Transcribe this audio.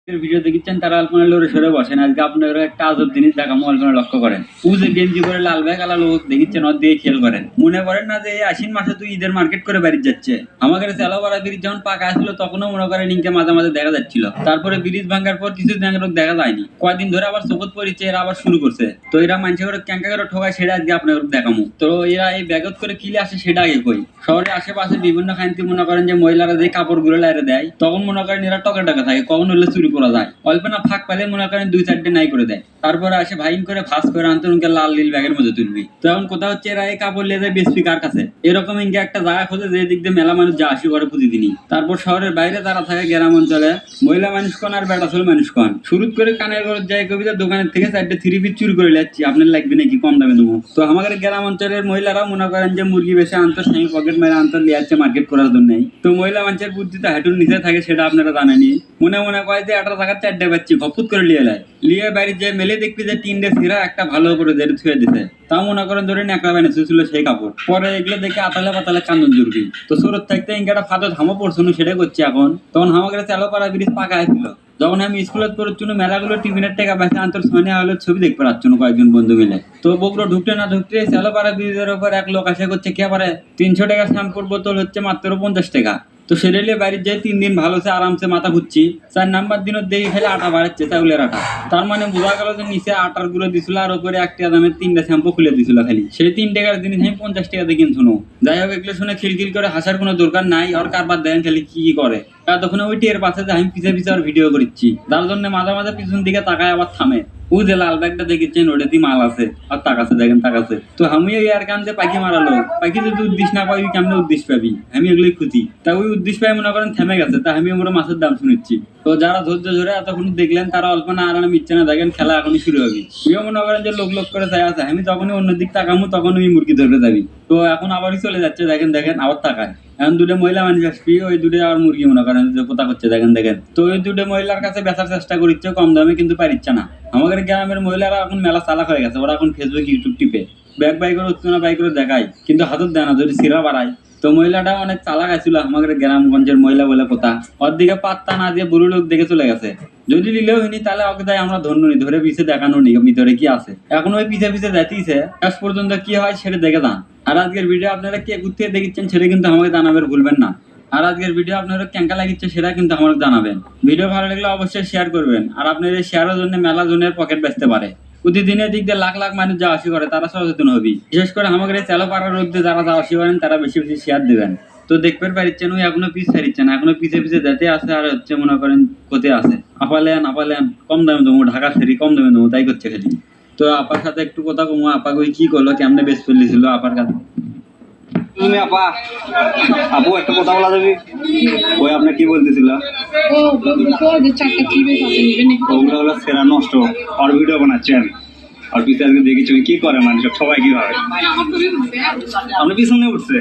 Video দেখছেন তারা আলপনা লড়ে সরে বসেন। আজকে আপনারা একটা আজব জিনিস দেখামো, আলপনা লক্ষ্য করেন। যে গেঞ্জি করে লাল ব্যাগ আলা লোক দেখছেন, ওর দিয়ে খেয়াল করেন। মনে করেন না যে এই আশ্বিন মাসে তুই ঈদের মার্কেট করে বাড়ি যাচ্ছে। আমাদের চালাপাড়া ব্রিজ যখন পাকা আসলো তখনও মনে করেন ইনকে মাঝে মাঝে দেখা যাচ্ছিল। তারপরে ব্রিজ ভাঙার পর কিছু লোক দেখা যায়নি, কয়েকদিন ধরে আবার চোখত পড়েছে, এরা আবার শুরু করছে। তো এরা মানুষ করে ক্যাঙ্কা করে ঠোকায়, সেটা আজকে আপনাদের দেখামো। তো এরা এই ব্যাগত করে কিলে আসে সেটা আগে কই। শহরের আশেপাশে বিভিন্ন খান্তি মনে করেন যে মহিলারা যে কাপড় গুলো লাইরে দেয়, তখন মনে করেন এরা টকা টাকা থাকে, কখন হলে চুরি করা যায়। অল্পনা ফাঁক পালে মনে করেন 2-4টে নাই করে দেয়। তারপরে আসে ভাইন করে ফাঁস করে আনতে উনকে লাল নীল ব্যাগের মধ্যে তুলবি। তো এখন কোথা হচ্ছে এরা এই কাপড় লিয়ে যায় বেসপি কার কাছে। এরকম ইনকে একটা জায়গা খোঁজে যে দিক দিয়ে মেলা মানুষ যা আসি করে প্রতিদিনই। তারপর শহরের বাইরে তারা থাকে গ্রাম অঞ্চলে, মহিলা মানুষ কন আর বেটা ছেলে মানুষ কন শুরু করে কানের ঘর যায় কবিতা দোকানের থেকে 4টে 3 পিস চুরি করে যাচ্ছি, আপনার লাগবে নাকি কম দামে দেবো। তো আমাদের গ্রাম অঞ্চলের মহিলারাও মনে করেন যে মুরগি বেশি আনতো, স্বামী পকেট মেরে আনতো, লিয়ে যাচ্ছে মার্কেট করার জন্যই। তো মহিলা মানুষের বুদ্ধি তো হাঁটুর নিচে থাকে, সেটা আপনারা জানেনি। মনে মনে কয় যে 18 টাকার 4টে পাচ্ছি, ভপুত করে লিয়ে নেয়। লিয়ে বাড়ি যে মেলে দেখবি যে 3টে ছিঁড়া একটা ভালো করে যেটা ছুঁয়ে দিতে, তাও মনে করেন ধরে ন্যাকড়া বানিয়ে ছিল সেই কাপড়। পরে এগুলো দেখে আতালে পাতালে কান্দন জুড়বি। তো সুরত থাকতে ইনকাটা ফাদত হামো পড়ছিল, সেটা করছি এখন। তখন আমাকে চালোপাড়া ব্রিজ পাকা হয়েছিল। যখন আমি স্কুলে পড়ছিল মেলাগুলো টিফিনের টাকা বেঁচে আনতো, সোনে হলো ছবি দেখতে পাচ্ছিল কয়েকজন বন্ধু মিলে। তো বগুড়ো ঢুকতে না ঢুকতে চালোপাড়া ব্রিজের উপর এক লোক আসে করছে কে পারে 300 টাকা শ্যাম্পুর বোতল হচ্ছে মাত্র 50 টাকা। তো সেটা নিয়ে বাড়ির যাই 3 দিন ভালো সে আরামসে মাথা ঘুরছি। 4 নাম্বার দিনও দেখি খালি আটা বাড়াচ্ছে, চাউলের আটা। তার মানে বোঝা গেল যে নিচে আটার গুলো দিছিল আর উপরে 1 টাকা দামের 3টা শ্যাম্পু খুলে দিছিল খালি। সেই 3 টাকার জিনিস আমি 50 টাকা দিয়ে কিনছো। যাই হোক, এগুলো শুনে খিলখিল করে হাসার কোনো দরকার নাই। আর কারবার দেখেন খালি কি করে। তখন ওই টের পাশে যে আমি পিছে পিছে আর ভিডিও করছি, যার জন্য মাঝে মাঝে পিছন দিকে তাকায় আবার থামে। ও যে লাল ব্যাগটা দেখেছেন ওটাতে মাল আছে, আর তাকাছে দেখেন তাকাছে। তো আমি ওই আর কান যে পাখি মারালো, পাখি যদি উদ্দেশ্য না পাবি কেমনে উদ্দেশ্য পাবি, আমি এগুলোই খুঁজি। তা ওই উদ্দেশ্য পাই মনে করেন থেমে গেছে, তা আমি আমরা মাছের দাম শুনেছি। তো যারা ধৈর্য ধরে এতক্ষণ দেখলেন তারা অল্প না আর মিচ্ছে না, দেখেন খেলা এখনই শুরু হবে। তুইও মনে করেন যে লোক লোক করে চাই আছে, আমি যখনই অন্যদিক তাকামো তখন ওই মুরগি ধরতে যাবি। তো এখন আবারই চলে যাচ্ছে, দেখেন দেখেন আবার তাকায়। এখন 2টে মহিলা মানুষ আসবি, ওই 2টে আর মুরগি মনে করেন যে পোতা করছে, দেখেন দেখেন। তো ওই 2টে মহিলার কাছে বেচার চেষ্টা করছে কম দামে, কিন্তু পারিচ্ছে না। আমাদের গ্রামের মহিলারা এখন মেলা চালাক হয়ে গেছে, ওরা এখন ফেসবুক ইউটিউব টিপে ব্যাগ বাই করে উঠছে না বাই করে দেখায়, কিন্তু হাতত দেয় না যদি সিরা বাড়ায়। তো মহিলাটা অনেক চালাক আছিল আমাদের গ্রামগঞ্জের মহিলা বলে কথা। ওর দিকে পাত্তা না দিয়ে বুড়ো লোক দেখে চলে গেছে। যদি নিলেও হইনি তাহলে ওকে তাই আমরা ধন্য নি, ধরে পিছে দেখানো নি ভিতরে কি আছে। এখন ওই পিছে পিছে যাইতেছে, শেষ পর্যন্ত কি হয় সেটা দেখে যান। আর আজকের ভিডিও আপনারা কে ঘুরতে দেখছেন সেটা কিন্তু আমাকে জানাবেন ভুলবেন না। আর আজকের ভিডিও আপনারা কেঙ্কা লাগিচ্ছে সেটা কিন্তু আমাকে জানাবেন। ভিডিও ভালো লাগলে অবশ্যই শেয়ার করবেন। আর আপনার এই শেয়ারের জন্য মেলা জনের পকেট বেচতে পারে। প্রতিদিনের দিক দিয়ে লাখ লাখ মানুষ যাওয়া আসি করে, তারা সচেতন হবি। বিশেষ করে আমাদের এই চালোপাড়ার মধ্যে যারা যাওয়া আসি করেন তারা বেশি বেশি শেয়ার দেবেন। তো দেখতে পারিচ্ছেন ওই এখনো পিছ ছাড়িচ্ছে না, এখনো পিছে পিছে যেতে আছে। আর হচ্ছে মনে করেন কোথায় আছে আপালেন আপালেন কম দামে দেবো, ঢাকা ফেরি কম দামে দেবো, তাই করছে খালি। তো আপার সাথে একটু কথা কমো, আপা কই কি করলো, কেমনে বেশ চলছিল আপার কাছে। তুমি আপা আপু একটা কথা বলা যাবে? ওই আপনি কি বলতেছিল? ওগুলো হলো সেরা নষ্ট আর ভিডিও বানাচ্ছেন। আর পিছনে আজকে দেখেছি কি করে মানুষ সবাই কি হয়, আপনি পিছনে উঠছে।